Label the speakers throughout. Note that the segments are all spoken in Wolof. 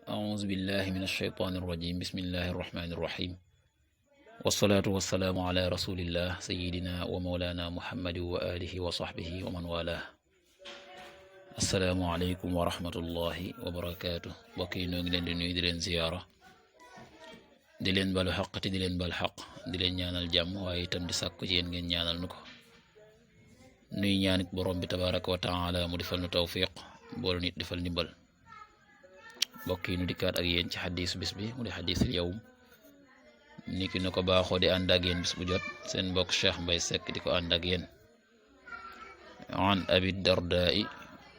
Speaker 1: أعوذ بالله من الشيطان الرجيم بسم الله الرحمن الرحيم والصلاة والسلام على رسول الله سيدنا ومولانا محمد وآله وصحبه ومن والاه السلام عليكم ورحمة الله وبركاته بكي نoo ngi leen di nuyu di leen ziyaara di leen balu xaq te di leen bal xaq di leen ñaanal jàmm waaye itam di sàkku ci yéen ngeen ñaanal nu ko nuy ñaanit borom bi tabaraka wa taala mu defal nu tawfiq boolu nit defal ndimbal mbokk yi nu dikkaat ak yéen ci xadis bis bi mu di xadisul yawm niki na ko baaxoo di ànd ak yéen bis bu jot seen mbokk Cheikh Mbaye Seck di ko ànd ak yéen an abi dardaa'i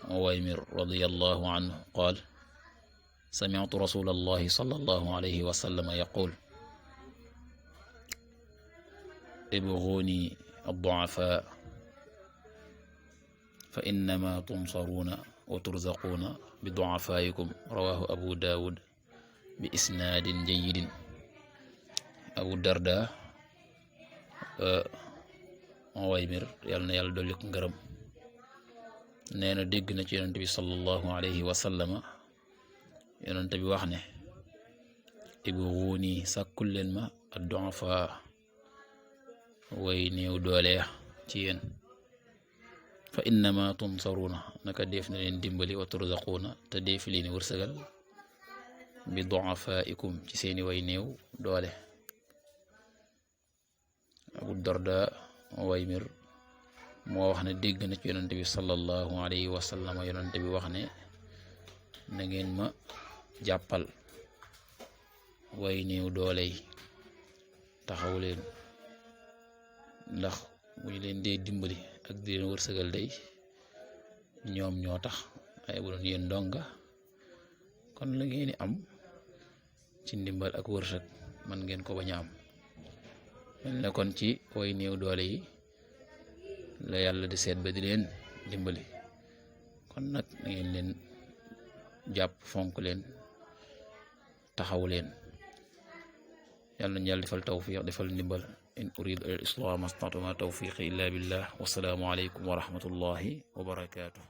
Speaker 1: Uwaymir radiyallahu anhu qaal sami'tu rasulallahi sallallahu alayhi wa sallam yaqul ibghuni ad-du'afa fa innama tunsaruuna wa turzaquuna bi du'afaa'ikum rawaahu abu daawud bi isnaadin jayyidin abu darda Uwaymir yàlla na yàlla dolli ko ngërëm nee na dégg na ci yonent bi sallallahu alayhi wa sallama yonent bi wax ne ibghuni sàkkul leen ma ad-du'afaa way néew doole ci yéen fa innama tunsaruuna naka def na leen dimbali wa turzaquuna te def leen wërsëgal bi du'afaa'ikum ci seeni way néew doole abu darda Uwaymir moo wax ne dégg na ci yonante bi sallallahu alayhi wa sallam yonante bi wax ne na ngeen ma jàppal way néew doole yi taxaw leen ndax bu ñu leen dee dimbali ak di leen wërsëgal day ñoom ñoo tax ay bu doon yéen donga kon la ngeen di am ci ndimbal ak wërsëg man ngeen ko bañ a am mel ne kon ci way néew doole yi la yàlla di seet ba di leen dimbali kon nag na ngeen leen jàpp fonk leen taxaw leen yàlla nañu yàlla defal tawfiq defal ndimbal in uridu al islam mastata'tu ma tawfiqi illa billah wassalaamu alaykum wa rahmatullahi wa barakatuh